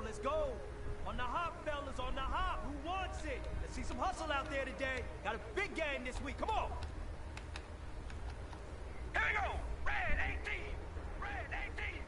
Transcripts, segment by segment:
let's go. On the hop, fellas, on the hop. Who wants it? Let's see some hustle out there today. Got a big game this week. Come on. Here we go. Red 18. Red 18.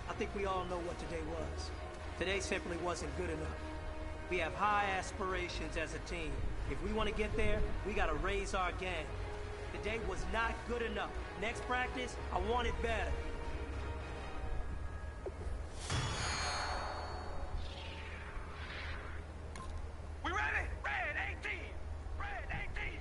I think we all know what today was. Today simply wasn't good enough. We have high aspirations as a team. If we want to get there, we got to raise our game. Today was not good enough. Next practice, I want it better. We ready? Red 18! Red 18!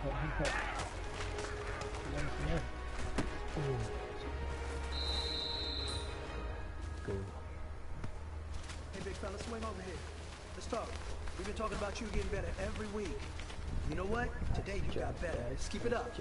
Hey, big fella, swing over here. Let's talk. We've been talking about you getting better every week. You know what? Today you got better. Let's keep it up.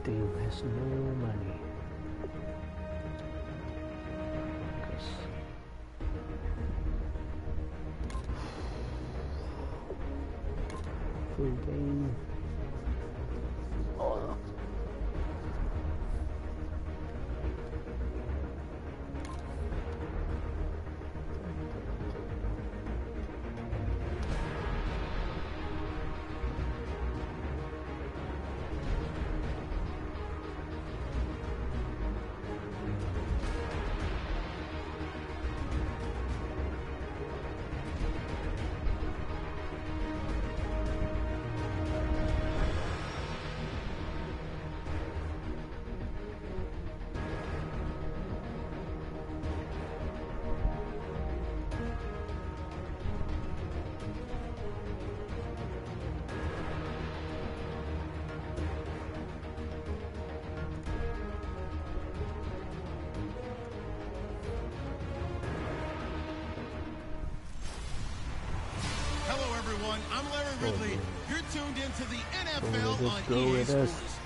Team has no money. Full game. Oh. I'm Larry Ridley. You're tuned into the NFL on EA Sports.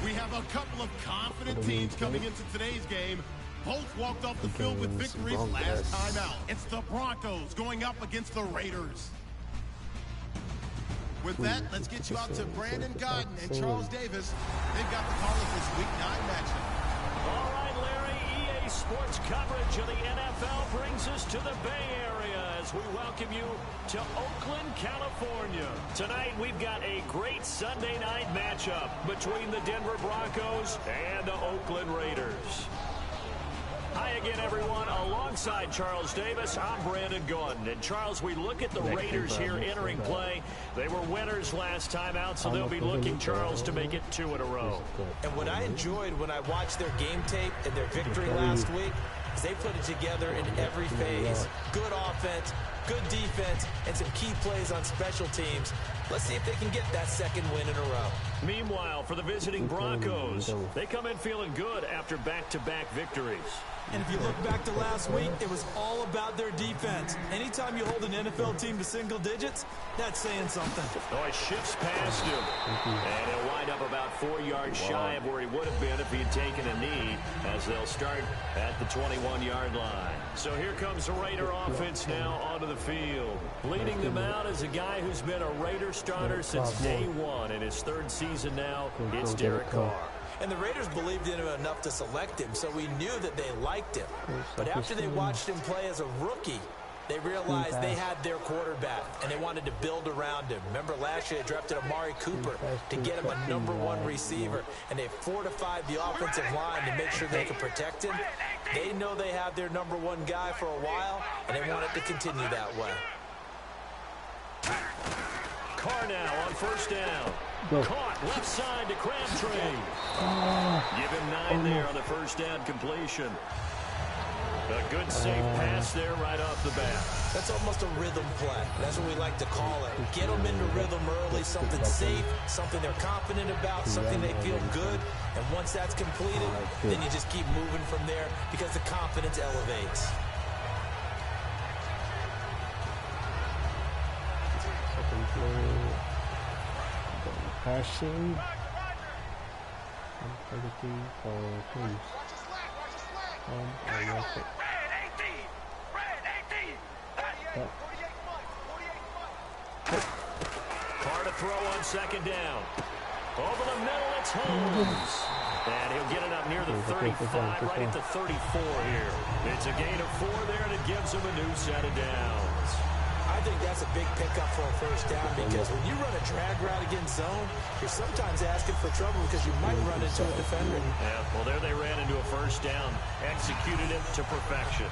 We have a couple of confident teams coming into today's game. Both walked off the field with victories last time out. It's the Broncos going up against the Raiders. With that, let's get you out to Brandon Godden and Charles Davis. They've got the call of this Week 9 matchup. All right, Larry, EA Sports coverage of the NFL brings us to the Bay Area as we welcome you to Oakland, California. Tonight, we've got a great Sunday night matchup between the Denver Broncos and the Oakland Raiders. Hi again, everyone. Alongside Charles Davis, I'm Brandon Gaudin. And Charles, we look at the Raiders here entering play. They were winners last time out, so they'll be looking, Charles, to make it 2 in a row. And what I enjoyed when I watched their game tape and their victory last week is they put it together in every phase. Good offense, good defense, and some key plays on special teams. Let's see if they can get that second win in a row. Meanwhile, for the visiting Broncos, they come in feeling good after back-to-back victories. And if you look back to last week, it was all about their defense. Anytime you hold an NFL team to single digits, that's saying something. Oh, he shifts past him. And he'll wind up about 4 yards shy of where he would have been if he had taken a knee, as they'll start at the 21-yard line. So here comes the Raider offense now onto the field. Leading them out is a guy who's been a Raider starter since day one. In his third season now, it's Derek Carr. And the Raiders believed in him enough to select him, so we knew that they liked him. But after they watched him play as a rookie, they realized they had their quarterback, and they wanted to build around him. Remember last year they drafted Amari Cooper to get him a #1 receiver, and they fortified the offensive line to make sure they could protect him. They know they have their #1 guy for a while, and they want it to continue that way. Carr now on first down. Caught left side to Crabtree. Give him 9 there on the first down completion. A good safe pass there right off the bat. That's almost a rhythm play. That's what we like to call it. Get them into rhythm early, something safe, something they're confident about, something they feel good. And once that's completed, then you just keep moving from there because the confidence elevates. Passing. I'm targeting for teams. I like it. Carr to throw on second down. Over the middle, it's Holmes. And he'll get it up near the 35, right at the 34 here. It's a gain of 4 there, and it gives him a new set of downs. I think that's a big pickup for a first down because when you run a drag route against zone, you're sometimes asking for trouble because you might run into a defender. Yeah, well, there they ran into a first down. Executed it to perfection.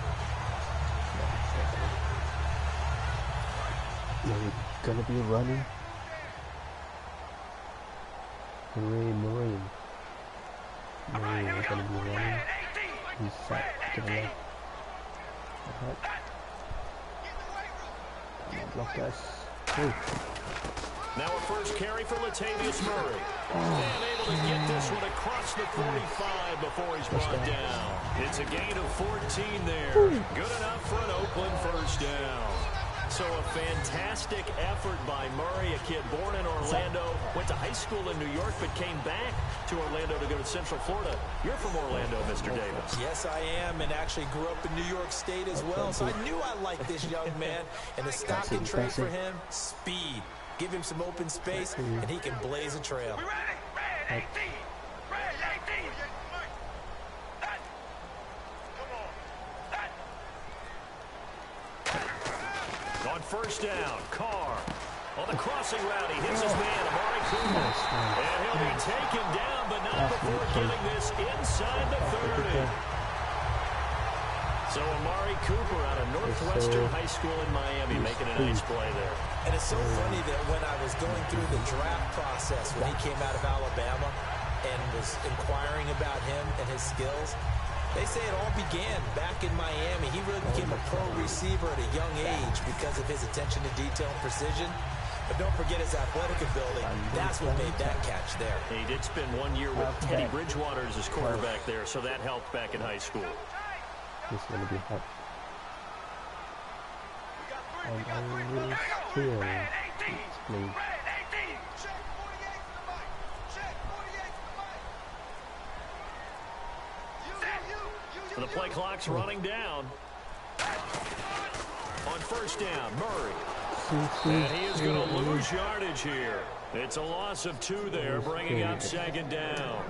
We're gonna be running. Marine. We're gonna be running. He's set to the left. Block us. Now a first carry for Latavius Murray. And able to get this one across the 45 before he's brought down. It's a gain of 14 there. Good enough for an Oakland first down. So a fantastic effort by Murray, a kid born in Orlando, went to high school in New York, but came back to Orlando to go to Central Florida. You're from Orlando, Mr. Davis. Yes, I am, and actually grew up in New York State as well, so I knew I liked this young man. And the stock and trade for him, speed. Give him some open space, and he can blaze a trail. On first down, Carr. On the crossing route, he hits his man, Amari Cooper. And he'll be taken down, but not before getting this inside the 30. So Amari Cooper out of Northwestern High School in Miami making a nice play there. And it's so funny that when I was going through the draft process when he came out of Alabama and was inquiring about him and his skills, they say it all began back in Miami. He really became a pro receiver at a young age because of his attention to detail and precision. But don't forget his athletic ability. That's what made that catch there. He did spend 1 year with Teddy Bridgewater as his quarterback there, so that helped back in high school. This is going to be hot. And I will still explain. The play clock's running down. On first down, Murray. And he is going to lose yardage here. It's a loss of 2 there, bringing up second down.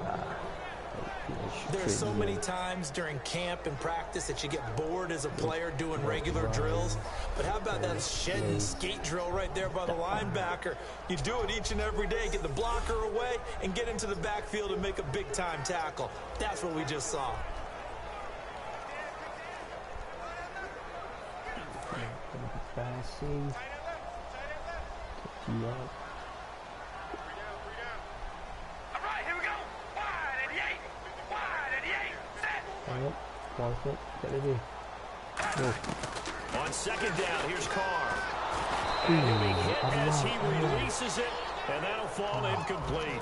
There's so many times during camp and practice that you get bored as a player doing regular drills. But how about that shed and skate drill right there by the linebacker? You do it each and every day. Get the blocker away and get into the backfield and make a big-time tackle. That's what we just saw. Passing. Yeah. On second down, here's Carr. And he'll be hit as he releases it, and that'll fall incomplete.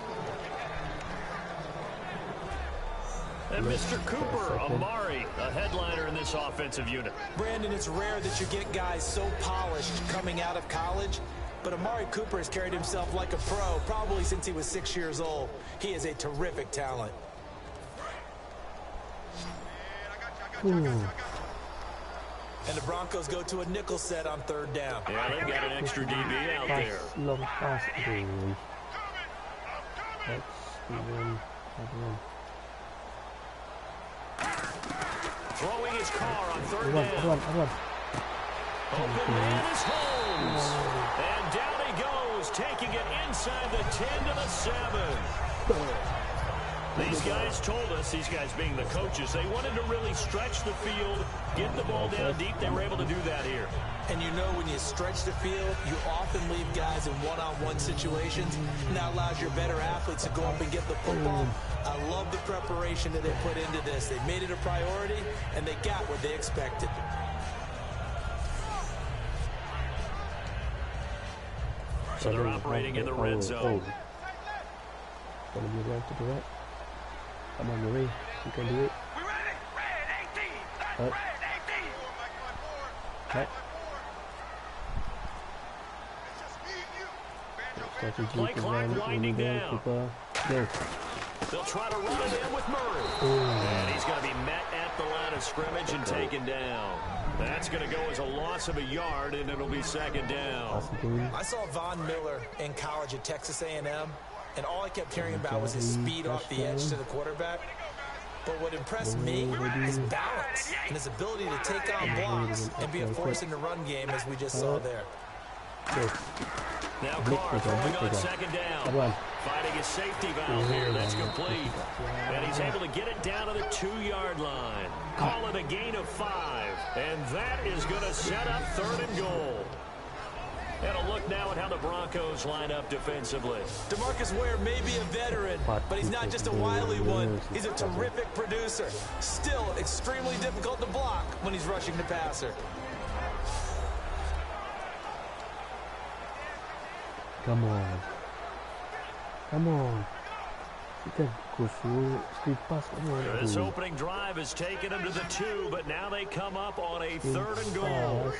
And Mr. Cooper, Amari, a headliner in this offensive unit. Brandon, it's rare that you get guys so polished coming out of college, but Amari Cooper has carried himself like a pro probably since he was 6 years old. He is a terrific talent. And the Broncos go to a nickel set on 3rd down. Yeah, they've got an extra DB out there. Long pass. That's even. Throwing his car on 3rd down. Open man is Holmes. And down he goes, taking it inside the 10 to the 7. These guys told us, these guys being the coaches, they wanted to really stretch the field, get the ball down deep. They were able to do that here. And you know when you stretch the field, you often leave guys in one-on-one situations, and that allows your better athletes to go up and get the football. I love the preparation that they put into this. They made it a priority, and they got what they expected. So they're operating in the red zone. Gonna be right to the right. Come on, Marie. You can do it. Red 18. Red 18. Play clock winding down. Go. They'll try to run it in with Murray. And he's going to be met at the line of scrimmage and taken down. That's going to go as a loss of a yard, and it'll be 2nd down. I saw Von Miller in college at Texas A&M, and all I kept hearing about was his speed off the edge to the quarterback. But what impressed me is balance and his ability to take on blocks and be a force in the run game, as we just saw there. Now Carr throwing on 2nd down. Fighting his safety valve here. That's complete. And he's able to get it down to the 2-yard line. Call it a gain of 5. And that is going to set up 3rd and goal. And a look now at how the Broncos line up defensively. DeMarcus Ware may be a veteran, but he's not just a wily one. He's a terrific producer. Still extremely difficult to block when he's rushing the passer. Come on. Come on. You can go through speed pass. This opening drive has taken them to the 2, but now they come up on a 3rd and goal.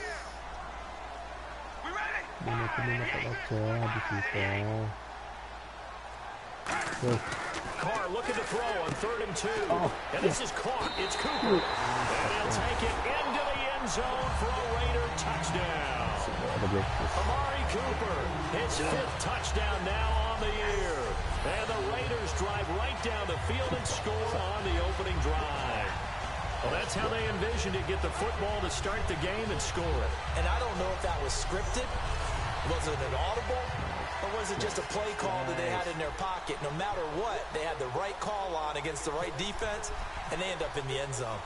Carr looking to throw on 3rd and 2. And this is caught. It's Cooper. And he'll take it into the end zone for a Raider touchdown. Amari Cooper, his 5th touchdown now on the year. And the Raiders drive right down the field and score on the opening drive. Well, that's how they envisioned to get the football to start the game and score it. And I don't know if that was scripted. Was it an audible? Or was it just a play call that they had in their pocket? No matter what, they had the right call on against the right defense, and they end up in the end zone.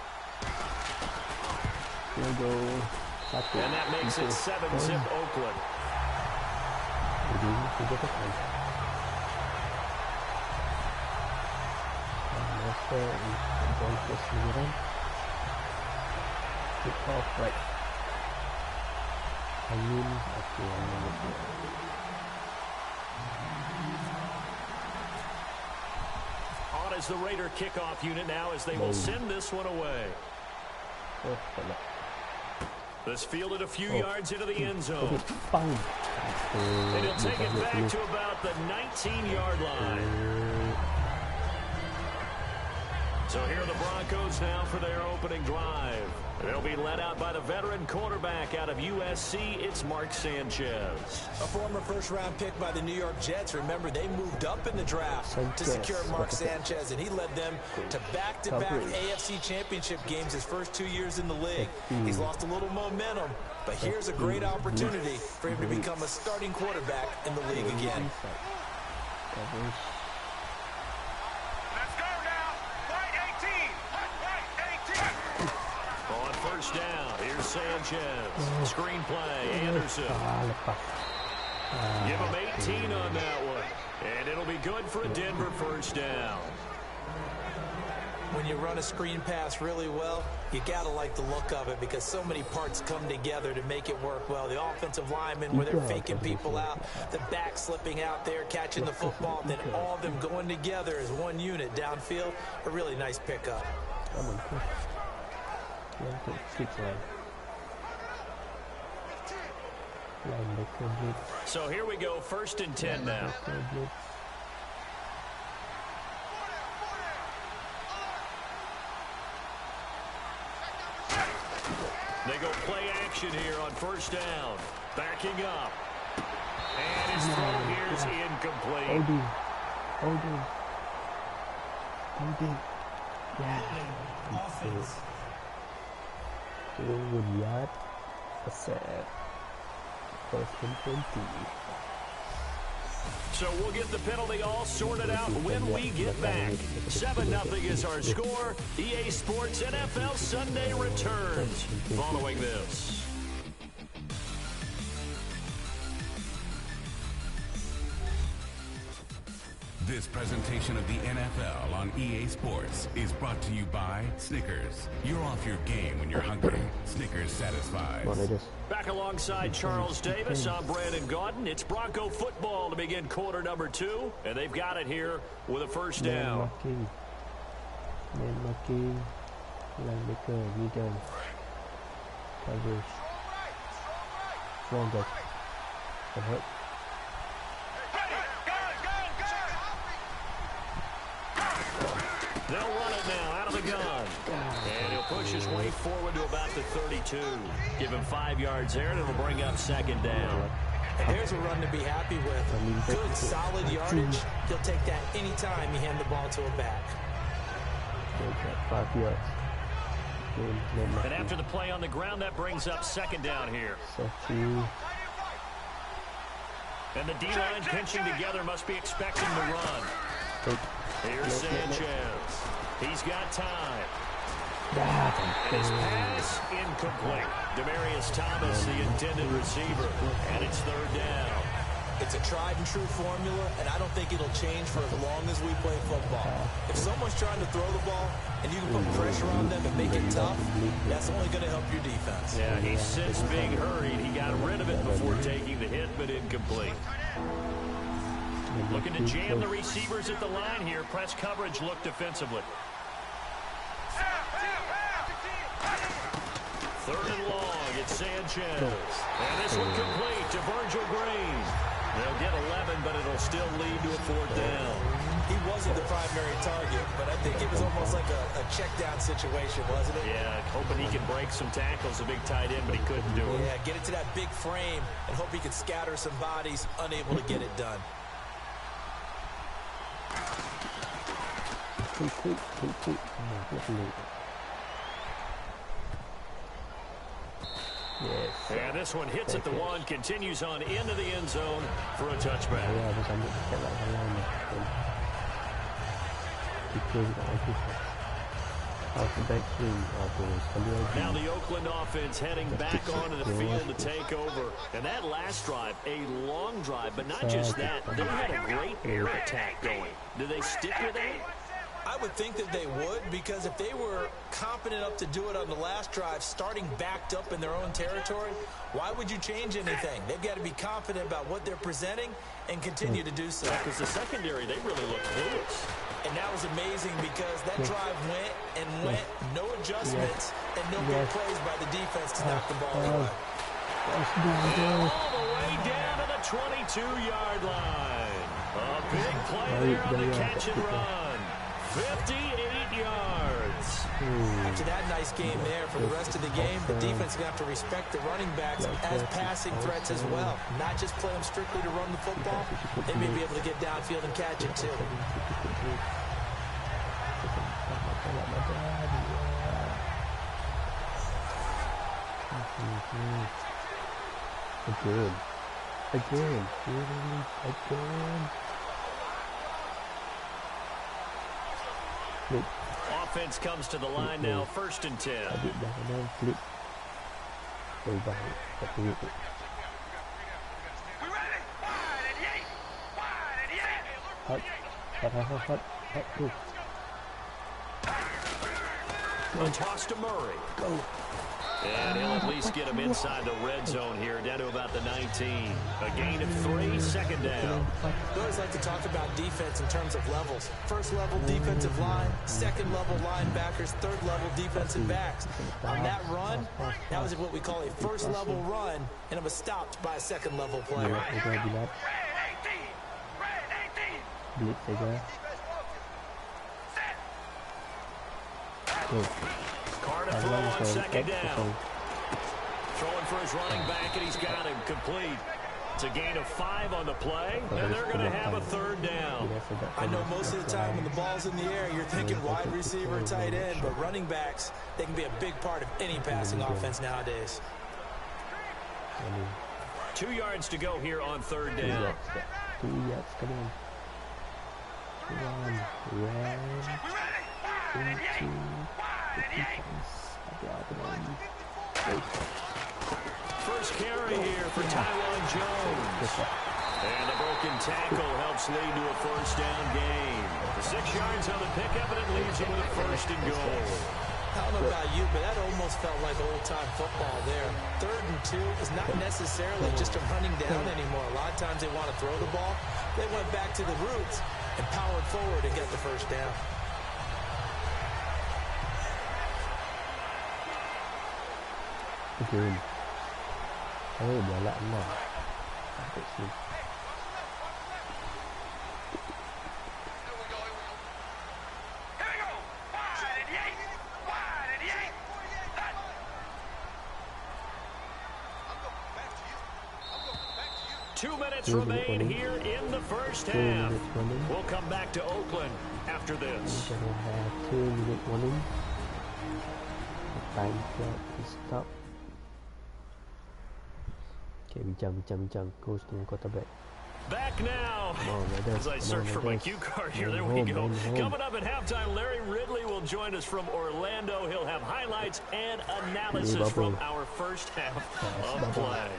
And that makes it 7-zip Oakland. Kick off right. On is the Raider kickoff unit now as they will send this one away. This fielded a few yards into the end zone. And he'll take it back to about the 19-yard line. So here are the Broncos now for their opening drive. They'll be led out by the veteran quarterback out of USC. It's Mark Sanchez. A former first-round pick by the New York Jets. Remember, they moved up in the draft to secure Mark Sanchez, and he led them to back-to-back AFC championship games his first 2 years in the league. He's lost a little momentum, but here's a great opportunity for him to become a starting quarterback in the league again. Down. Here's Sanchez. Screen play. Anderson. Give him 18 on that one. And it'll be good for a Denver first down. when you run a screen pass really well, you got to like the look of it because so many parts come together to make it work well. The offensive linemen, where they're faking people out, the back slipping out there, catching the football, then all of them going together as one unit downfield. A really nice pickup. So here we go, 1st and 10 now. They go play action here on 1st down. Backing up. And his throw here is incomplete. Holding. Yeah. Offense. Good yard. Set. 1st and 20. So we'll get the penalty all sorted out when we get back. 7-0 is our score. EA Sports NFL Sunday returns following this. This presentation of the NFL on EA Sports is brought to you by Snickers. You're off your game when you're hungry. Snickers satisfies. Back alongside Charles Davis, I'm Brandon Gaudin. It's Bronco football to begin quarter number 2, and they've got it here with a 1st down. Linebacker, middle, coverage, stronger, hurt. They'll run it now out of the gun. And he'll push his way forward to about the 32. Give him 5 yards there, and it'll bring up 2nd down. And there's a run to be happy with. Good, solid yardage. He'll take that anytime you hand the ball to a back. 5 yards. And after the play on the ground, that brings up 2nd down here. And the D-line pinching together must be expecting the run. Here's Sanchez. He's got time. And his pass incomplete. Demarius Thomas, the intended receiver. And it's 3rd down. It's a tried and true formula, and I don't think it'll change for as long as we play football. If someone's trying to throw the ball and you can put pressure on them and make it tough, that's only going to help your defense. Yeah, he's since being hurried. He got rid of it before taking the hit, but incomplete. Looking to jam the receivers at the line here. Press coverage look defensively. 3rd and long. It's Sanchez. And this one complete to Virgil Green. They'll get 11, but it'll still lead to a 4th down. He wasn't the primary target, but I think it was almost like a check down situation, wasn't it? Yeah, hoping he can break some tackles, a big tight end, but he couldn't do it. Yeah, get it to that big frame and hope he could scatter some bodies, unable to get it done. Yes. And this one hits at the 1, continues on into the end zone for a touchback. Now the Oakland offense heading back onto the field to take over. And that last drive, a long drive, but not just that. They had a great air attack going. Do they stick with that? I would think that they would, because if they were competent enough to do it on the last drive, starting backed up in their own territory, why would you change anything? They've got to be confident about what they're presenting and continue to do so. Because the secondary, they really look clueless. And that was amazing because that drive went and went, no adjustments, and no good plays by the defense to knock the ball away. All the way down to the 22-yard line. A big play there on the catch and run. 58 yards. After that nice game there, for the rest of the game, the defense is going to have to respect the running backs as passing threats as well. Not just play them strictly to run the football. They may be able to get downfield and catch it too. Again. Offense comes to the line now, 1st and 10. A toss to Murray. Go. And he'll at least get him inside the red zone here, down to about the 19. A gain of 3, second down. We always like to talk about defense in terms of levels. First level defensive line, second level linebackers, third level defensive backs. On that run, that was what we call a first level run, and it was stopped by a second level player. Blitz saja. Go. Carr to throw on second down. Throwing for his running back, and he's got him complete. It's a gain of 5 on the play, and they're going to have a third down. I know most of the time when the ball's in the air, you're thinking wide receiver, tight end, but running backs, they can be a big part of any passing offense nowadays. 2 yards to go here on third down. 2 yards, come on. Run into the defense. First carry here for Tywan Jones. And a broken tackle helps lead to a first down gain. The 6 yards on the pickup, and it leaves him with a first and goal. I don't know about you, but that almost felt like old-time football there. 3rd and 2 is not necessarily just a running down anymore. A lot of times they want to throw the ball. They went back to the roots and powered forward and got the first down. Again. Oh, balak lah. Sampai sini. Two minutes remain here in the first half. We'll come back to Oakland after this. 2 minute warning. Time clock is stop. Okay, bincang. Coach dengan quarterback. Back now. As I search for my cue card here, there we go. Coming up at halftime, Larry Ridley will join us from Orlando. He'll have highlights and analysis from our first half of play.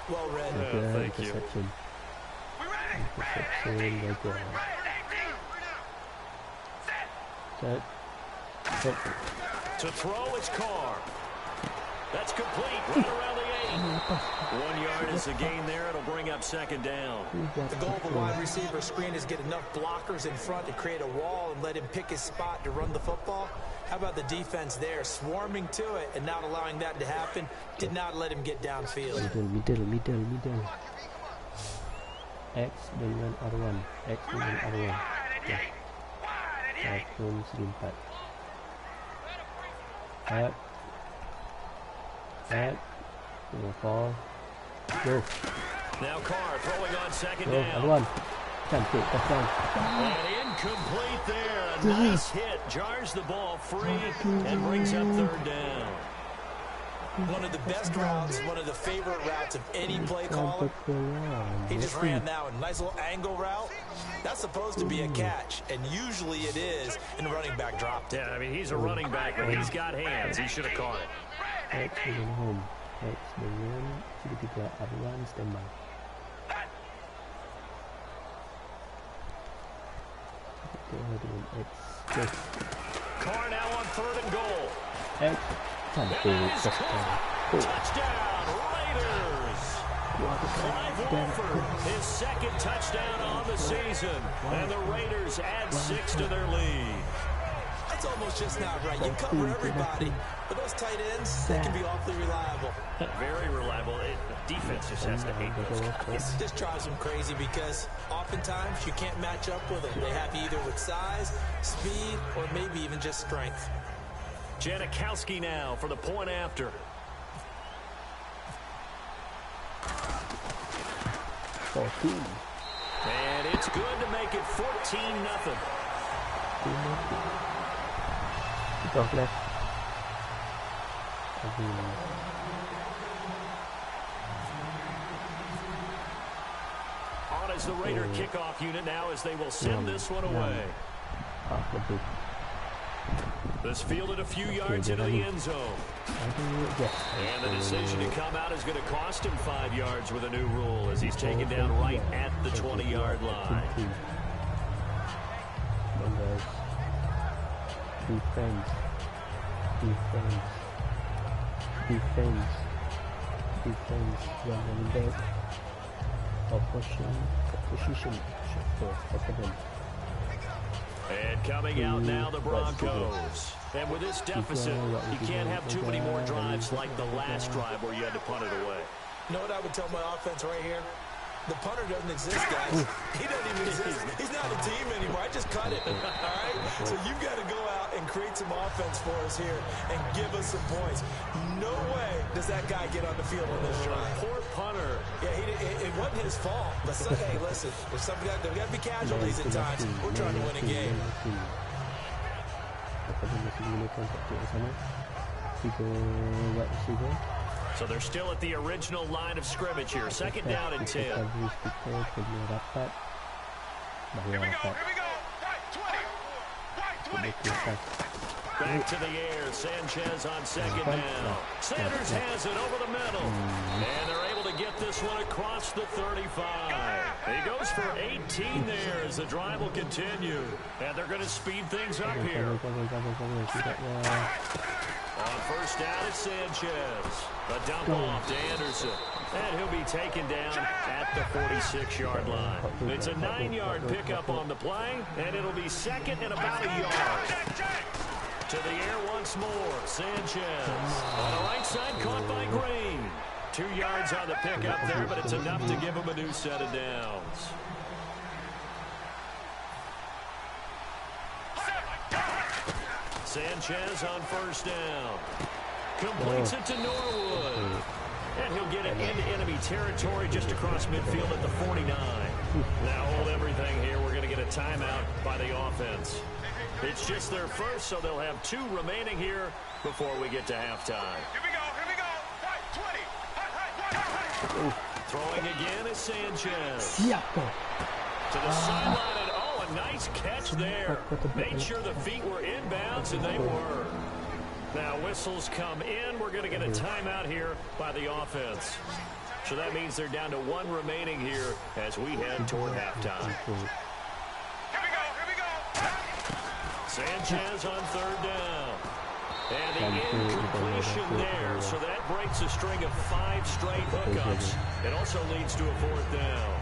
Well read. Thank you. Interception. Set. To throw, it's Carr. That's complete, right around the 8. 1 yard is a gain there. It'll bring up second down. The goal of the wide receiver screen is get enough blockers in front to create a wall and let him pick his spot to run the football. How about the defense there, swarming to it and not allowing that to happen? Did not let him get downfield. Middle. X dengan R1. X dengan R1. Akun 4. Add. Fall. Go. Now Carr throwing on second Go. down. R1. Cantik. Touchdown. And incomplete there. A nice hit. Jars the ball free and brings up third down. One of the best routes, one of the favorite routes of any play caller. He just ran that one. Nice little angle route. That's supposed to be a catch, and usually it is, and the running back dropped it. Yeah, I mean, he's a running back, but he's got hands. He should have caught it. X dengan home. X dengan segitiga R1 standby. Dengan X. Yes. Carr now on 3rd and goal. X. Cantik. Touchdown, Raiders. Clive Wolford, his second touchdown on the season. And the Raiders add 6 to their lead. That's almost just not right. You cover everybody, but those tight ends, they can be awfully reliable. Very reliable. Defense just has to hate those guys. This drives them crazy because oftentimes you can't match up with them. They have you either with size, speed, or maybe even just strength. Janikowski now for the point after. And it's good to make it 14-0. Top left. On is the Raider kickoff unit now as they will send this one away. This fielded a few yards into the end zone. And the decision to come out is going to cost him 5 yards with a new rule as he's taken down right at the 20-yard line. Defense. Defense. One running back. Opposition. And coming out now, the Broncos. And with this deficit, you can't have too many more drives like the last drive where you had to punt it away. You know what I would tell my offense right here? The punter doesn't exist, guys. He doesn't even exist. He's not a team anymore. I just cut it, all right? So you've got to go out and create some offense for us here and give us some points. No way does that guy get on the field on this drive. Poor punter. Yeah, it wasn't his fault. But hey, listen, there's there got to be casualties at times. We're trying to win a game. So they're still at the original line of scrimmage here. Second down and 10. Here we go. White 20. Back to the air. Sanchez on second down. Sanders has it over the middle. And they're able to get this one across the 35. He goes for 18 there as the drive will continue. And they're going to speed things up here. On first down, it's Sanchez. A dump off to Anderson. And he'll be taken down at the 46-yard line. It's a 9-yard pickup on the play, and it'll be second and about a yard. To the air once more. Sanchez on the right side, caught by Green. 2 yards on the pickup there, but it's enough to give him a new set of downs. Sanchez on first down. Completes it to Norwood. And he'll get it into enemy territory just across midfield at the 49. Now hold everything here. We're going to get a timeout by the offense. It's just their first, so they'll have 2 remaining here before we get to halftime. Here we go. White 20. Throwing again is Sanchez. To the sideline, and a nice catch there. Made sure the feet were inbounds, and they were. Now whistles come in. We're going to get a timeout here by the offense. So that means they're down to 1 remaining here as we head toward halftime. Here we go. Sanchez on third down. And the incompletion there. So that breaks a string of 5 straight hookups. It also leads to a 4th down.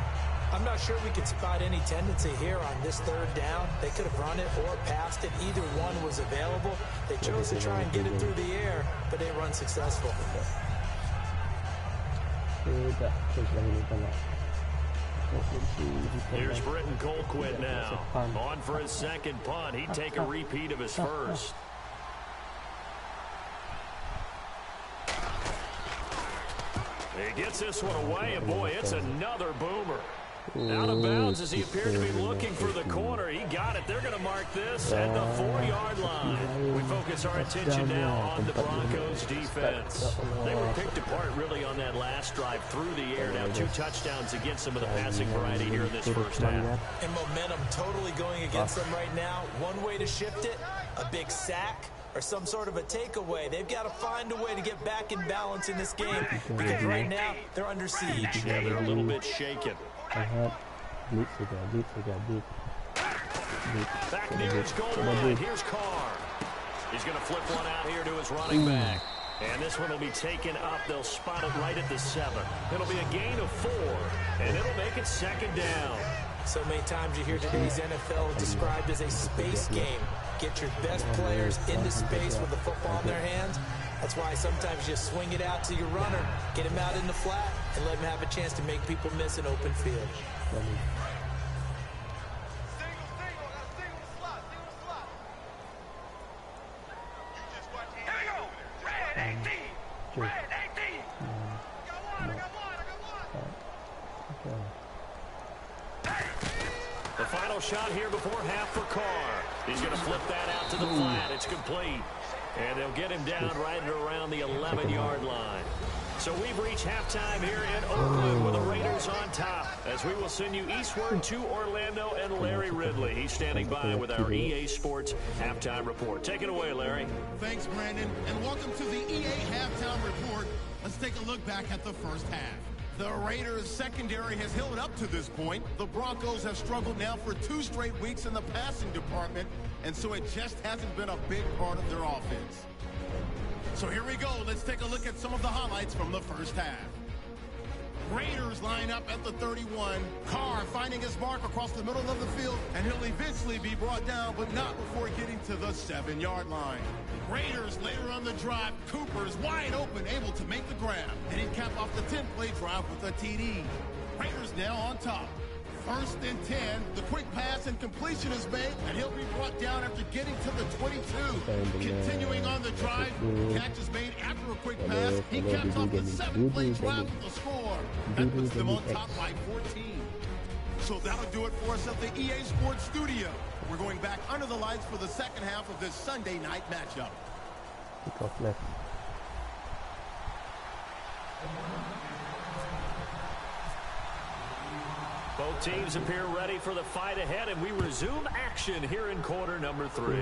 I'm not sure we could spot any tendency here on this third down. They could have run it or passed it. Either one was available. They chose to try and get it through the air, but they were unsuccessful. Here's Britton Colquitt now. On for his second punt. He'd take a repeat of his first. He gets this one away, and boy, it's another boomer. Out of bounds as he appeared to be looking for the corner. He got it. They're going to mark this at the 4-yard line. We focus our attention now on the Broncos defense. They were picked apart really on that last drive through the air. Now 2 touchdowns against them of the passing variety here in this first half. And momentum totally going against them right now. One way to shift it, a big sack, or some sort of a takeaway. They've got to find a way to get back in balance in this game because right now they're under siege. Yeah, they're a little bit shaken. Back near his goal line. Here's Carr. He's going to flip one out here to his running back. And this one will be taken up. They'll spot it right at the 7. It'll be a gain of 4, and it'll make it second down. So many times you hear today's NFL described as a space game. Get your best players into space with the football in their hands. That's why sometimes you swing it out to your runner, get him out in the flat, and let him have a chance to make people miss an open field. The final shot here before half for Carr. He's going to flip that out to the flat. It's complete. And they'll get him down right at around the 11-yard line. So we've reached halftime here in Oakland with the Raiders on top as we will send you eastward to Orlando and Larry Ridley. He's standing by with our EA Sports Halftime Report. Take it away, Larry. Thanks, Brandon, and welcome to the EA Halftime Report. Let's take a look back at the first half. The Raiders' secondary has held up to this point. The Broncos have struggled now for 2 straight weeks in the passing department, and so it just hasn't been a big part of their offense. So here we go. Let's take a look at some of the highlights from the first half. Raiders line up at the 31. Carr finding his mark across the middle of the field, and he'll eventually be brought down, but not before getting to the 7-yard line. Raiders later on the drive. Cooper's wide open, able to make the grab, and he capped off the 10-play drive with a TD. Raiders now on top. 1st and 10. The quick pass and completion is made, and he'll be brought down after getting to the 22. Continuing on the drive, catch is made after a quick pass. He caps off the 7-play drive with the score. That puts them on top by 14. So that'll do it for us at the EA Sports Studio. We're going back under the lights for the second half of this Sunday night matchup. Kick off left. Both teams appear ready for the fight ahead, and we resume action here in quarter number 3.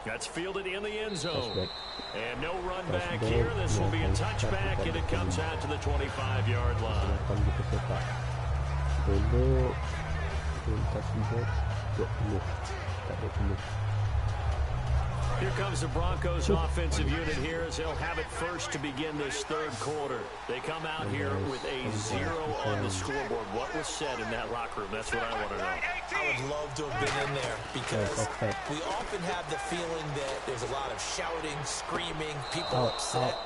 That's fielded in the end zone. And no run back here. This will be a touchback, and it comes out to the 25-yard line. Here comes the Broncos offensive unit here as they'll have it first to begin this third quarter. They come out here with a 0 on the scoreboard. What was said in that locker room? That's what I want to know. I would love to have been in there because we often have the feeling that there's a lot of shouting, screaming, people upset.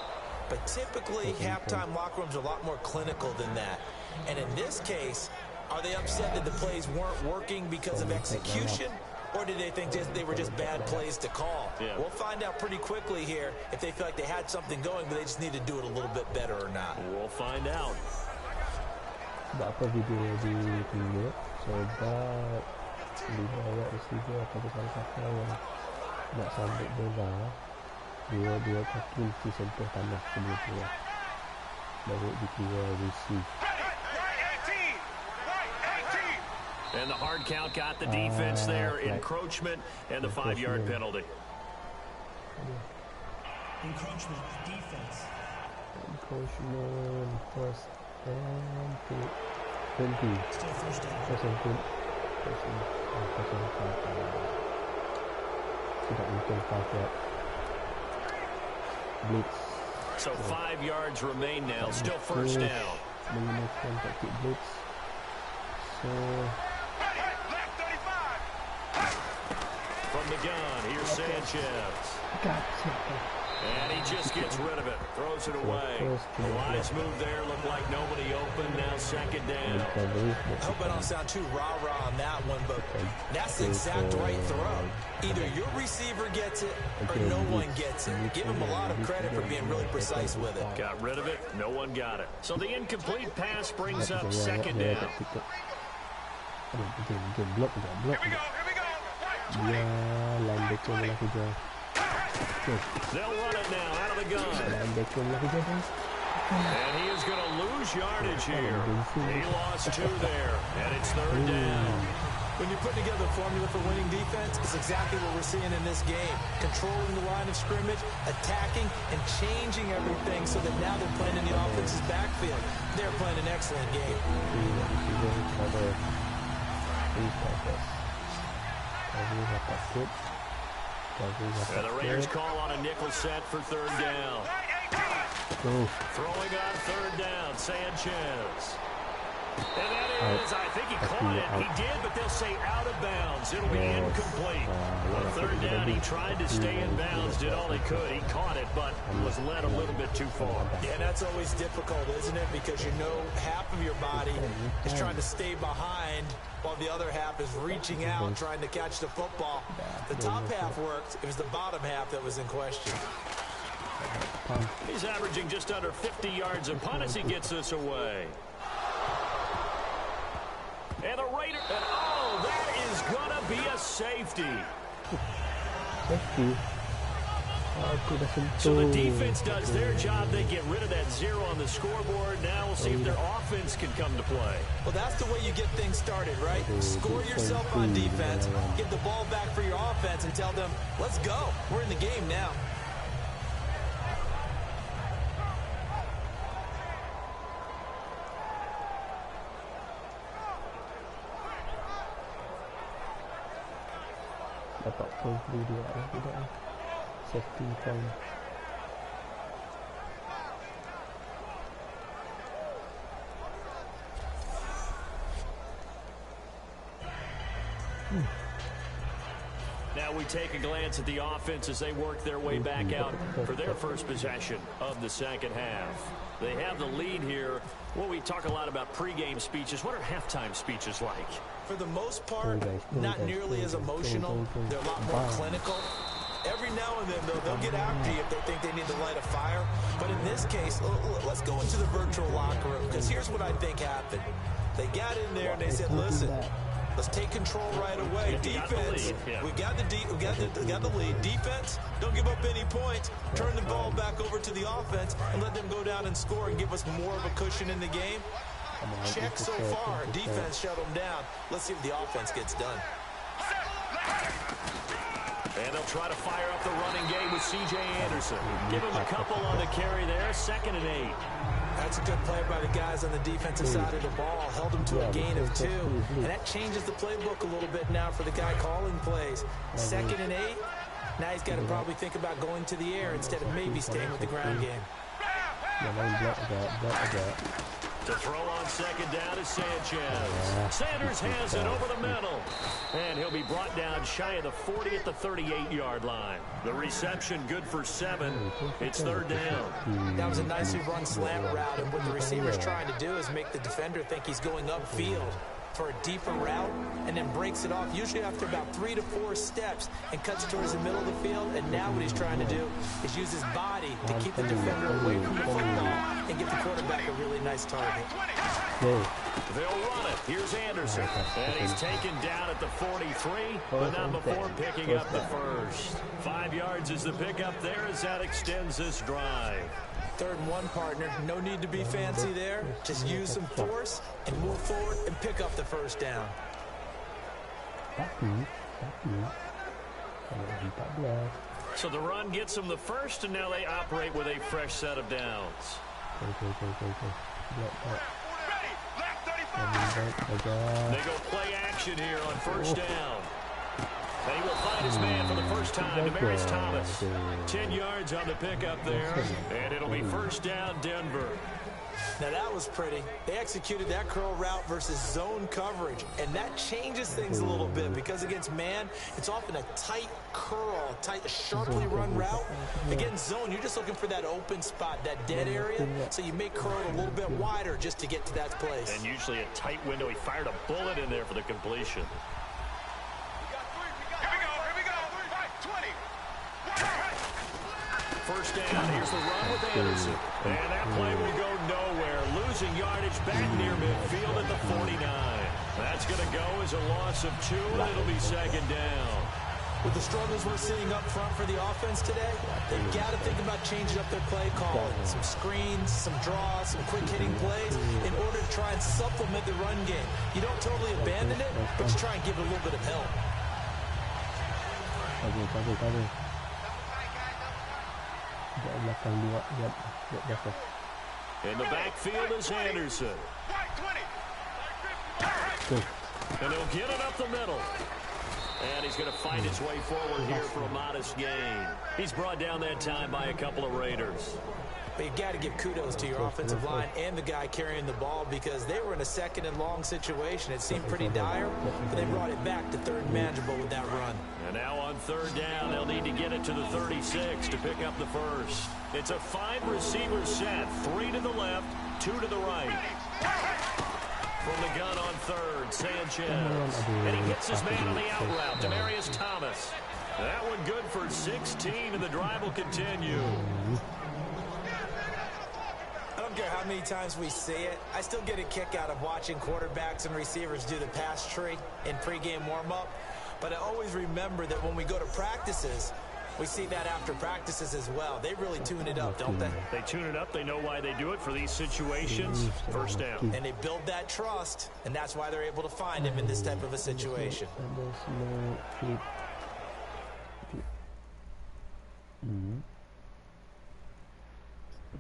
But typically, halftime locker rooms are a lot more clinical than that. And in this case, are they upset that the plays weren't working because of execution? Or did they think they were just bad plays to call? Yeah. We'll find out pretty quickly here if they feel like they had something going, but they just need to do it a little bit better or not. We'll find out. Apa video di video sebab dibawa receiver atau salah satu yang nak sambut bola dua kaki mesti sentuh tanah sebelum keluar baru dikira receive. And the hard count got the defense there. Encroachment and the 5-yard penalty. Encroachment, defense. Encroachment, first and 20. Still first down. First and 20. Tidak mungkin 5 yard. Blitz. So 5 yards remain now. Still first down. Menggunakan taktik blitz. So from the gun, here's Sanchez. And he just gets rid of it. Throws it away. The wise move there. Looked like nobody open. Now second down. I hope I don't sound too rah-rah on that one, but that's the exact right throw. Either your receiver gets it or no one gets it. Give him a lot of credit for being really precise with it. Got rid of it. No one got it. So the incomplete pass brings up second down. Here we go. Dia lambekan bola kejar. They'll run it now out of the gun. Lambekan bola kejar dah. And he is going to lose yardage here. He lost 2 there, and it's third down. When you're putting together a formula for winning defense, it's exactly what we're seeing in this game. Controlling the line of scrimmage, attacking, and changing everything so that now they're playing in the offense's backfield. They're playing an excellent game. And the Raiders call on a nickel set for third down. Throwing on third down, Sanchez. And that is, I think he caught it. He did, but they'll say out of bounds. It'll be incomplete. On third down, he tried to stay in bounds, did all he could. He caught it, but was led a little bit too far. Yeah, that's always difficult, isn't it? Because you know half of your body is trying to stay behind while the other half is reaching out, trying to catch the football. The top half worked. It was the bottom half that was in question. He's averaging just under 50 yards a punt as he gets this away. And the Raiders, and oh, that is going to be a safety. So the defense does their job. They get rid of that 0 on the scoreboard. Now we'll see if their offense can come to play. Well, that's the way you get things started, right? Score yourself on defense, get the ball back for your offense, and tell them, let's go. We're in the game now. Dapat point dua tidak safety point Now we take a glance at the offense as they work their way back out for their first possession of the second half. They have the lead here. Well, we talk a lot about pregame speeches. What are halftime speeches like? For the most part, not nearly as emotional. They're a lot more clinical. Every now and then, they'll get after you if they think they need to light a fire. But in this case, let's go into the virtual locker room, because here's what I think happened. They got in there and they said, listen, let's take control right away. Defense, we got the lead. Defense, don't give up any points. Turn the ball back over to the offense and let them go down and score and give us more of a cushion in the game. Check so far. Defense shut them down. Let's see if the offense gets done. And they'll try to fire up the running game with C.J. Anderson. Give him a couple on the carry there. 2nd and 8. That's a good play by the guys on the defensive side of the ball. Held them to a gain of 2. And that changes the playbook a little bit now for the guy calling plays. 2nd and 8. Now he's got to probably think about going to the air instead of maybe staying with the ground game. To throw on 2nd down is Sanchez. Sanders has it over the middle. And he'll be brought down shy of the 40 at the 38-yard line. The reception good for 7. It's 3rd down. That was a nicely run slant route, and what the receiver's trying to do is make the defender think he's going upfield for a deeper route, and then breaks it off usually after about 3 to 4 steps and cuts towards the middle of the field. And now what he's trying to do is use his body to keep the defender away from the football and give the quarterback a really nice target. They'll run it. Here's Anderson. And he's taken down at the 43, but not before picking up the first. 5 yards is the pickup there as that extends this drive. 3rd and 1, partner. No need to be fancy there. Just use some force and move forward and pick up the first down. So the run gets them the first, and now they operate with a fresh set of downs. They go play action here on 1st down. And he will find his man for the first time, Demaryius Thomas. 10 yards on the pickup there, and it'll be 1st down, Denver. Now that was pretty. They executed that curl route versus zone coverage, and that changes things a little bit because against man, it's often a tight curl, tight, sharply run route. Against zone, you're just looking for that open spot, that dead area, so you make curl a little bit wider just to get to that place. And usually a tight window. He fired a bullet in there for the completion. First down, here's the run with Anderson. And that play will go nowhere. Losing yardage back near midfield at the 49. That's going to go as a loss of 2, and it'll be 2nd down. With the struggles we're seeing up front for the offense today, they've got to think about changing up their play calling. Some screens, some draws, some quick-hitting plays in order to try and supplement the run game. You don't totally abandon it, but you try and give it a little bit of help. In the backfield is Anderson. And he'll get it up the middle. And he's going to find his way forward here for a modest gain. He's brought down that time by a couple of Raiders. But you've got to give kudos to your offensive line and the guy carrying the ball because they were in a 2nd and long situation. It seemed pretty dire, but they brought it back to 3rd and manageable with that run. And now on 3rd down, they'll need to get it to the 36 to pick up the first. It's a 5-receiver set, 3 to the left, 2 to the right. From the gun on 3rd, Sanchez. And he hits his man on the out route, Demaryius Thomas. That one good for 16, and the drive will continue. I don't care how many times we see it. I still get a kick out of watching quarterbacks and receivers do the pass tree in pregame warm-up. But I always remember that when we go to practices, we see that after practices as well. They really tune it up, don't they? They tune it up. They know why they do it for these situations. First down. And they build that trust, and that's why they're able to find him in this type of a situation.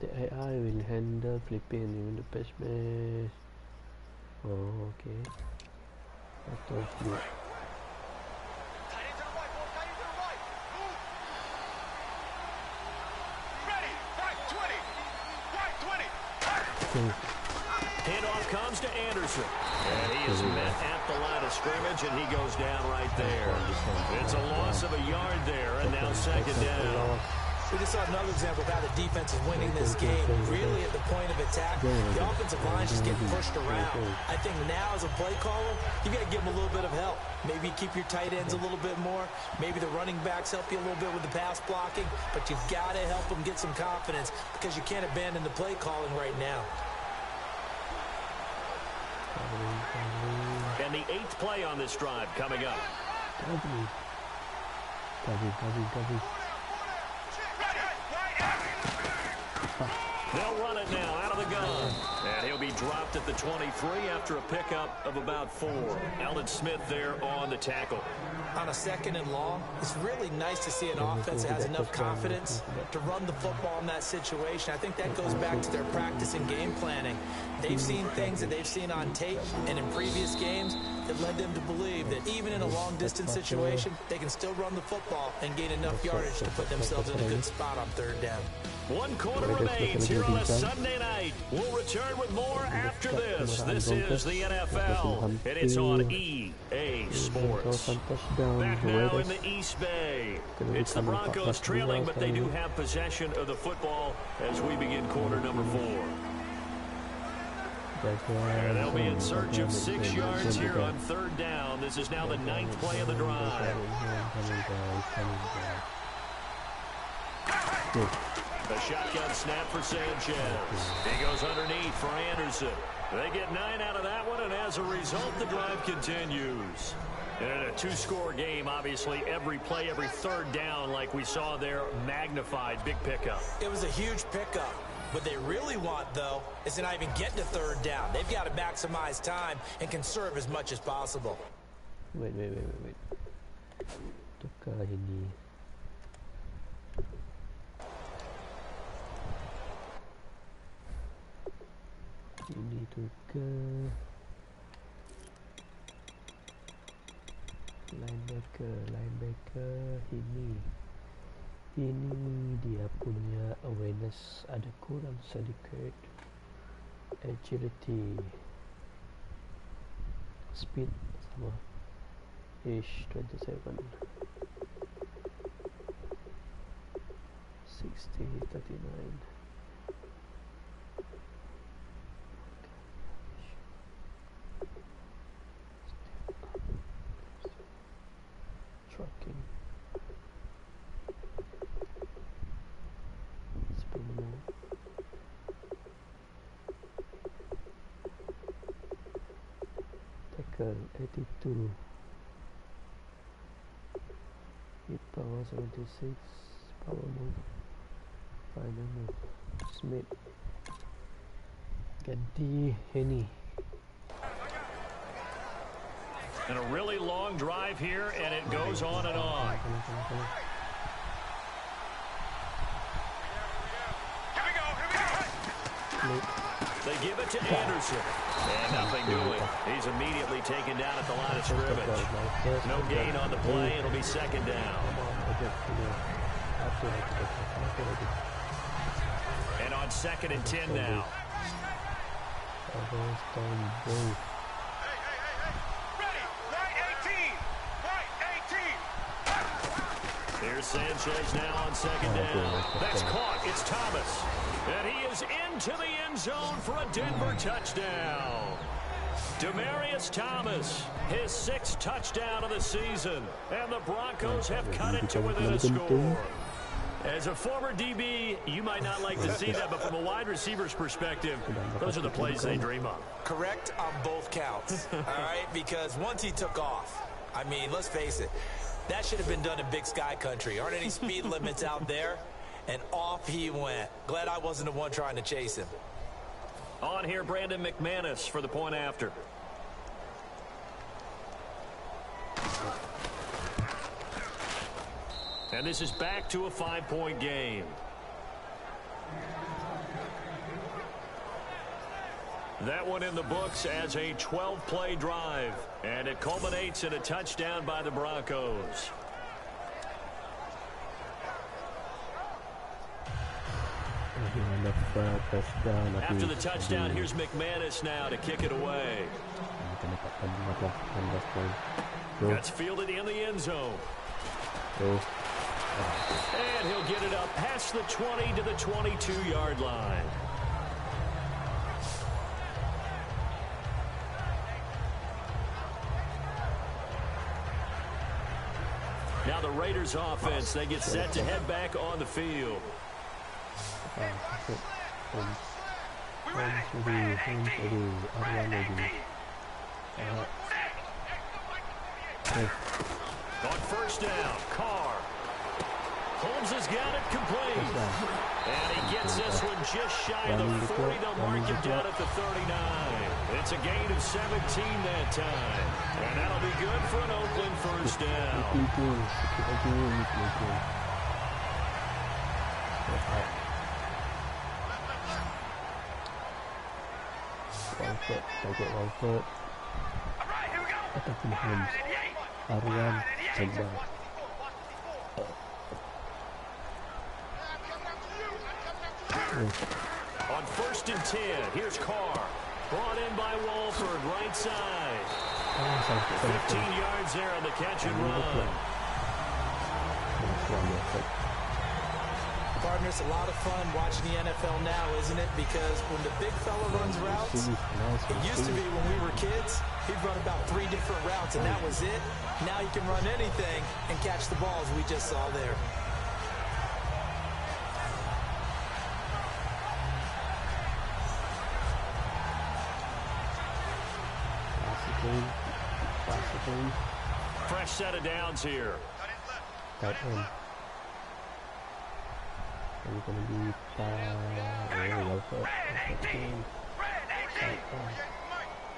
The AI will handle flipping in the pass base. Oh, okay. Auto flip. Handoff comes to Anderson. And he is met at the line of scrimmage, and he goes down right there. It's a loss of a yard there, and now second down. We just saw another example of how the defense is winning this game, really at the point of attack. The offensive line is just getting pushed around. I think now as a play caller, you got to give them a little bit of help. Maybe keep your tight ends a little bit more. Maybe the running backs help you a little bit with the pass blocking. But you've got to help them get some confidence because you can't abandon the play calling right now. And the 8th play on this drive coming up. They'll run it now out of the gun. And he'll be dropped at the 23 after a pickup of about 4. Alden Smith there on the tackle. On a 2nd and long, it's really nice to see an offense that has enough confidence to run the football in that situation. I think that goes back to their practice and game planning. They've seen things that they've seen on tape and in previous games that led them to believe that even in a long-distance situation, they can still run the football and gain enough yardage to put themselves in a good spot on 3rd down. 1 quarter remains here on a Sunday night. We'll return with more after this. This is the NFL, and it's on EA Sports. Back now in the East Bay. It's the Broncos trailing, but they do have possession of the football as we begin quarter number 4. And they'll be in search of 6 yards here on 3rd down. This is now the 9th play of the drive. A shotgun snap for Sanchez. He goes underneath for Anderson. They get 9 out of that one, and as a result, the drive continues. And in a 2-score game, obviously, every play, every 3rd down, like we saw there, magnified. Big pickup. It was a huge pickup. What they really want, though, is to not even get to 3rd down. They've got to maximize time and conserve as much as possible. Wait. Tukar ini. Ini tukar. Linebacker ini dia punya awareness ada kurang sedikit, agility, speed sama ish 27 60 39 trucking. Tackle 82. Hit power 76. Power move. Final move. Smith. Ganti Henny. And a really long drive here, and it goes on and on. They give it to Anderson. And nothing doing. He's immediately taken down at the line of scrimmage. No gain on the play. It'll be 2nd down. And on 2nd and 10 now. Here's Sanchez now on 2nd down. That's caught. It's Thomas. And he is into the end zone for a Denver touchdown. Demaryius Thomas, his 6th touchdown of the season. And the Broncos have cut it to within a score. As a former DB, you might not like to see that, but from a wide receiver's perspective, those are the plays they dream of. Correct on both counts, all right? Because once he took off, I mean, let's face it, that should have been done in Big Sky country. Aren't any speed limits out there? And off he went. Glad I wasn't the one trying to chase him. On here, Brandon McManus for the point after. And this is back to a 5-point game. That one in the books as a 12-play drive. And it culminates in a touchdown by the Broncos. After the touchdown, here's McManus now to kick it away. That's fielded in the end zone. And he'll get it up past the 20 to the 22-yard line. Now the Raiders offense, they get set to head back on the field. On first down, Carr. Holmes has got it complete. And he gets this one just shy of the 40. They'll mark him down at the 39. It's a gain of 17 that time. And that'll be good for an Oakland first down. One foot, take it 1 foot. Ataupun Holmes. Arwan, coba. On first and 10, here's Carr. Brought in by Walford, right side. 15 yards there on the catch and run. Partner, it's a lot of fun watching the NFL now, isn't it? Because when the big fella runs routes, it used to be when we were kids, he'd run about 3 different routes, and that was it. Now he can run anything and catch the balls we just saw there. Fresh set of downs here. Tight end. Are you going to be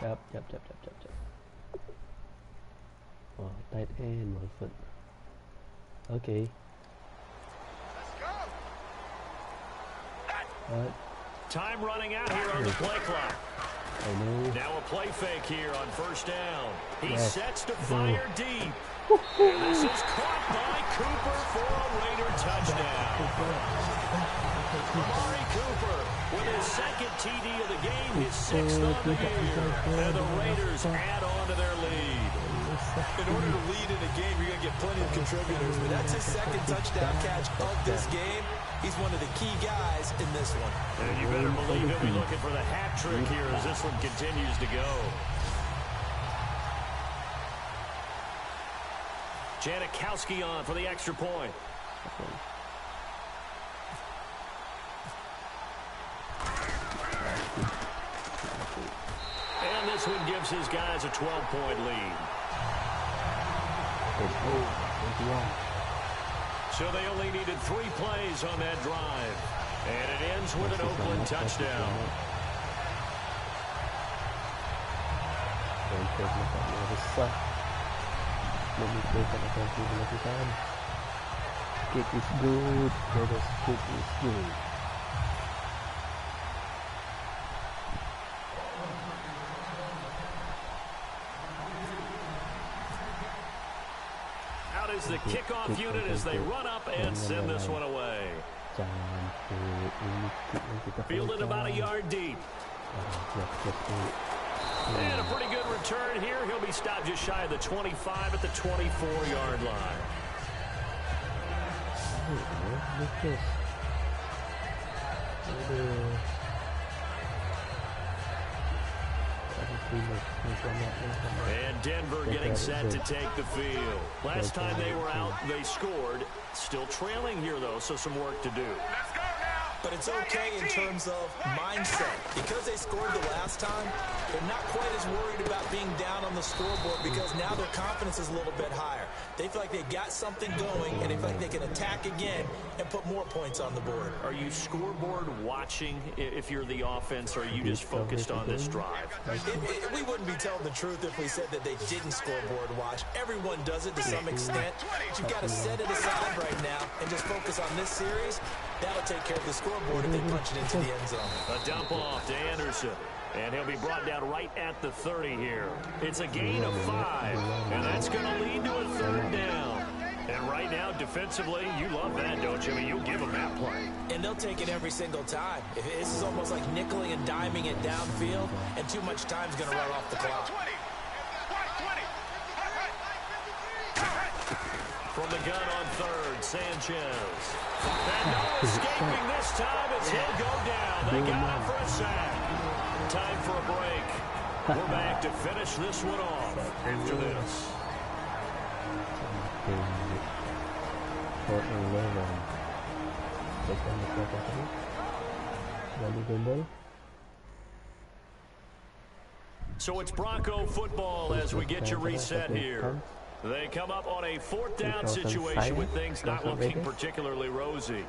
Yep. Oh, tight end, Walford. Okay. What? Time running out here on the play clock. Now a play fake here on first down. He sets to fire deep. And this is caught by Cooper for a Raider touchdown. Amari Cooper with his second TD of the game, his 6th on the year. And the Raiders add on to their lead. In order to lead in a game, you're going to get plenty of contributors, but that's his second touchdown catch of this game. He's one of the key guys in this one. And you better believe he'll be looking for the hat trick here as this one continues to go. Janikowski on for the extra point. And this one gives his guys a 12-point lead. So they only needed 3 plays on that drive. And it ends with an Oakland touchdown. Kick is good. Brothers, kick is good. Out is the kickoff unit as they run up and send this one away. Fielded about a yard deep. And a pretty good return here. He'll be stopped just shy of the 25 at the 24-yard line. And Denver getting set to take the field. Last time they were out, they scored. Still trailing here, though, so some work to do. But it's okay in terms of mindset. Because they scored the last time, they're not quite as worried about being down on the scoreboard because now their confidence is a little bit higher. They feel like they've got something going, and they feel like they can attack again and put more points on the board. Are you scoreboard watching if you're the offense, or are you just focused on this drive? We wouldn't be telling the truth if we said that they didn't scoreboard watch. Everyone does it to some extent. But you've got to set it aside right now and just focus on this series. That'll take care of the scoreboard if they punch it into the end zone. A dump off to Anderson. And he'll be brought down right at the 30 here. It's a gain of 5. And that's going to lead to a 3rd down. And right now, defensively, you love that, don't you? I mean, you'll give them that play. And they'll take it every single time. This is almost like nickeling and diming it downfield, and too much time's going to run off the clock. From the gun on third, Sanchez. And no escaping this time as he'll go down. They got him for a sack. Time for a break. We're back to finish this one off after this. So it's Bronco football as we get you reset here. They come up on a fourth down situation with things not looking particularly rosy.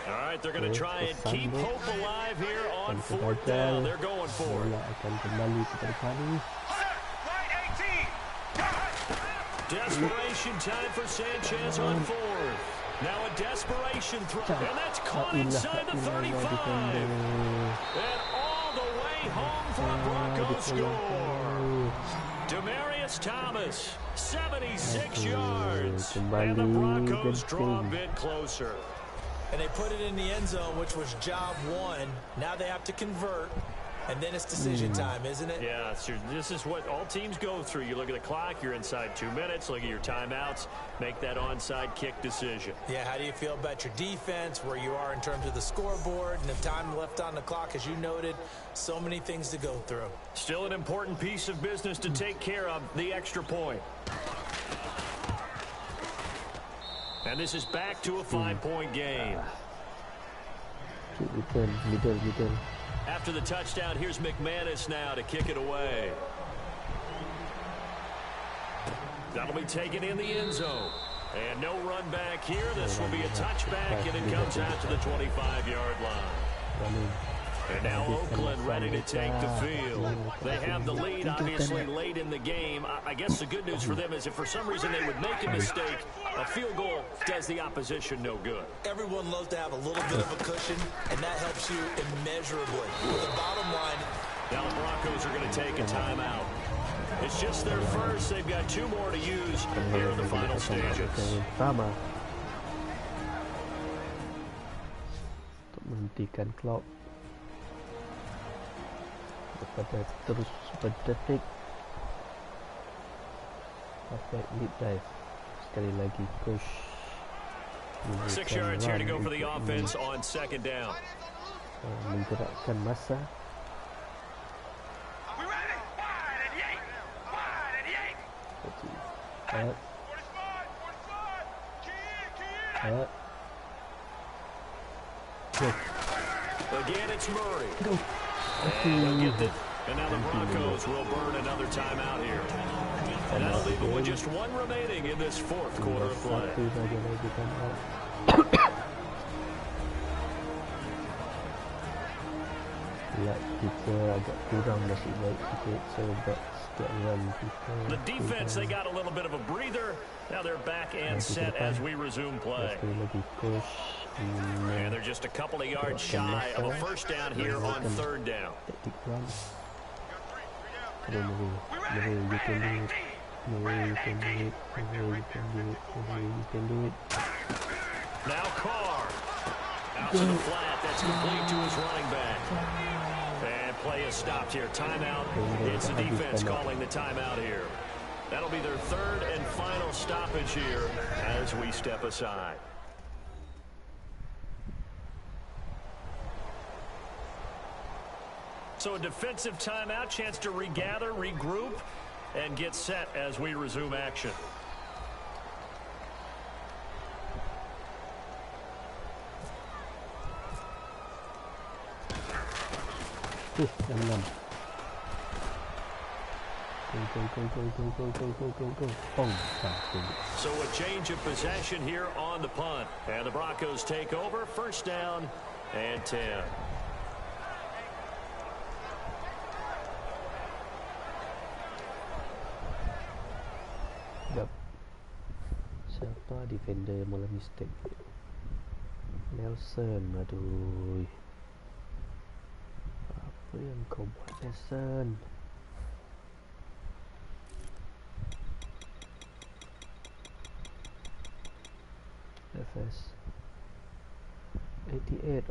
All right, they're going to try and keep hope alive here on fourth down. They're going for it. Desperation time for Sanchez on fourth. Now a desperation throw, and that's caught inside the 35. And all the way home for a Broncos score. Demarius Thomas, 76 yards. And the Broncos draw a bit closer. And they put it in the end zone, which was job one. Now they have to convert, and then it's decision time, isn't it? Yeah, this is what all teams go through. You look at the clock, you're inside 2 minutes, look at your timeouts, make that onside kick decision. Yeah, how do you feel about your defense, where you are in terms of the scoreboard, and the time left on the clock, as you noted, so many things to go through. Still an important piece of business to take care of, the extra point. And this is back to a 5-point game. After the touchdown, here's McManus now to kick it away. That'll be taken in the end zone. And no run back here. This will be a touchback, and it comes out to the 25-yard line. And now Oakland ready to take the field. They have the lead, obviously, late in the game. I guess the good news for them is if for some reason they would make a mistake, a field goal does the opposition no good. Everyone loves to have a little bit of a cushion, and that helps you immeasurably. But the bottom line, now the Broncos are going to take a timeout. It's just their first. They've got 2 more to use here in the final stages. Menghentikan clock daripada terus berdetik pakai lead dive sekali lagi push 6 yards here to go for the offense on second down. Menggerakkan masa. Again, it's Murray. Go. And now the Broncos will burn another timeout here. And that'll leave them with just 1 remaining in this fourth quarter of play. The defense, they got a little bit of a breather. Now they're back and set as we resume play. And they're just a couple of yards shy of a first down here on third down. Now Carr out to the flat. That's complete to his running back. And play is stopped here. Timeout. It's the defense calling the timeout here. That'll be their third and final stoppage here as we step aside. So a defensive timeout, chance to regather, regroup, and get set as we resume action. So a change of possession here on the punt. And the Broncos take over. First down and 10. Siapa defender mula mistake? Nelson, aduh. Apa yang kau buat, Nelson?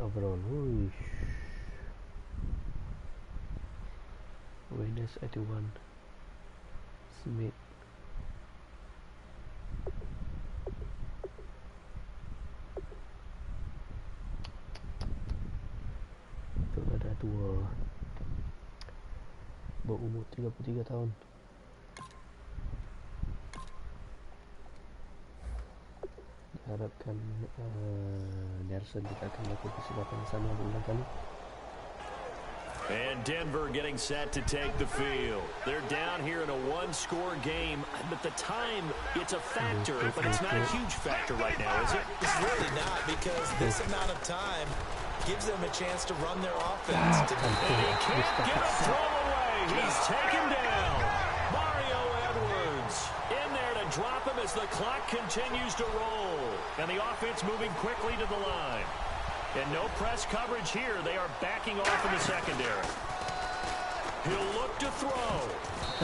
overall. Whoosh. Awareness 81. Smith. Itu ada tua. Berumur 33 tahun. Diharapkan Nelson tidak akan melakukan kesilapan sama berulang kali. And Denver getting set to take the field. They're down here in a one-score game, but the time, it's a factor, but it's not a huge factor right now, is it? It's really not, because this amount of time gives them a chance to run their offense. And he can't get a throw away. He's taken down. Mario Edwards in there to drop him as the clock continues to roll. And the offense moving quickly to the line. And no press coverage here. They are backing off in the secondary. He'll look to throw.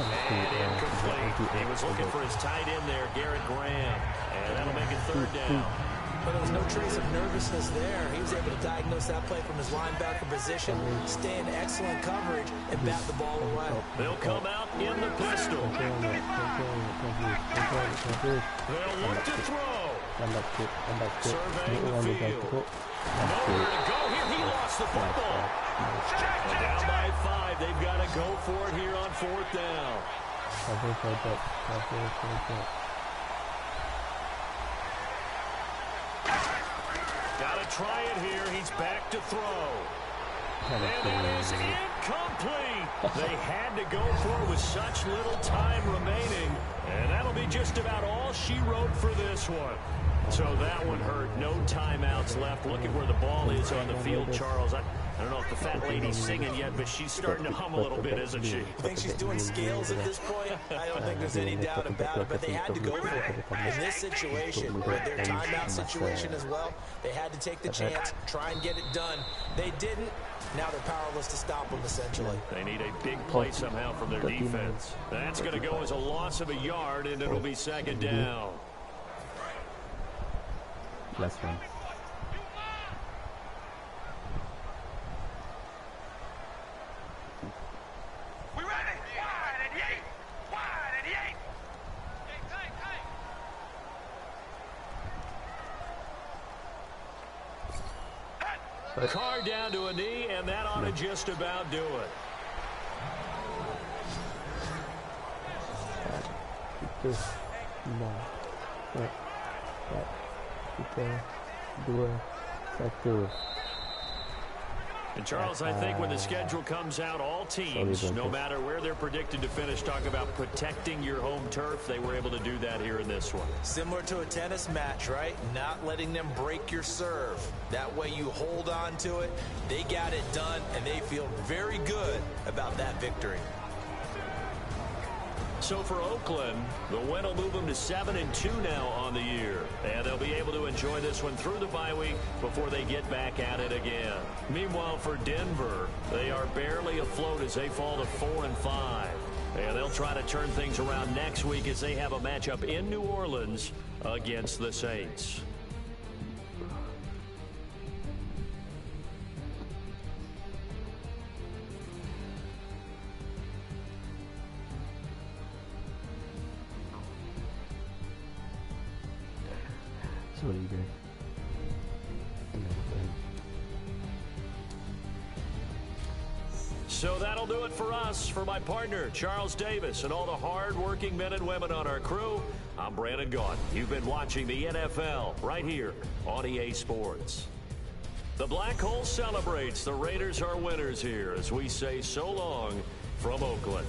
And incomplete. He was looking for his tight end there, Garrett Graham. And that'll make it third down. But there was no trace of nervousness there. He was able to diagnose that play from his linebacker position, stay in excellent coverage, and bat the ball away. They'll come out in the pistol. They'll look to throw. Surveying the field. Nowhere to go here. He lost the football. And down by 5. They've got to go for it here on fourth down. Got to try it here. He's back to throw. And that is incomplete. They had to go for it with such little time remaining. And that'll be just about all she wrote for this one. So that one hurt. No timeouts left. Look at where the ball is on the field, Charles. I don't know if the fat lady's singing yet, but she's starting to hum a little bit, isn't she? You think she's doing scales at this point? I don't think there's any doubt about it, but they had to go for it. In this situation, with their timeout situation as well, they had to take the chance, try and get it done. They didn't. Now they're powerless to stop them, essentially. They need a big play somehow from their defense. That's going to go as a loss of a yard, and it'll be second down. Last one. We ready? Wide and yank! Wide and yank! Carr down to a knee, and that ought to just about do it. Itu 6 4 3 2 1. And Charles, I think when the schedule comes out, all teams, no matter where they're predicted to finish, talk about protecting your home turf. They were able to do that here in this one. Similar to a tennis match, right? Not letting them break your serve. That way you hold on to it. They got it done, and they feel very good about that victory. So for Oakland, the win will move them to 7-2 now on the year. And they'll be able to enjoy this one through the bye week before they get back at it again. Meanwhile, for Denver, they are barely afloat as they fall to 4-5. And they'll try to turn things around next week as they have a matchup in New Orleans against the Saints. Sorry guys. So that'll do it for us. For my partner, Charles Davis, and all the hard-working men and women on our crew, I'm Brandon Gaudin. You've been watching the NFL right here on EA Sports. The Black Hole celebrates. The Raiders are winners here as we say so long from Oakland.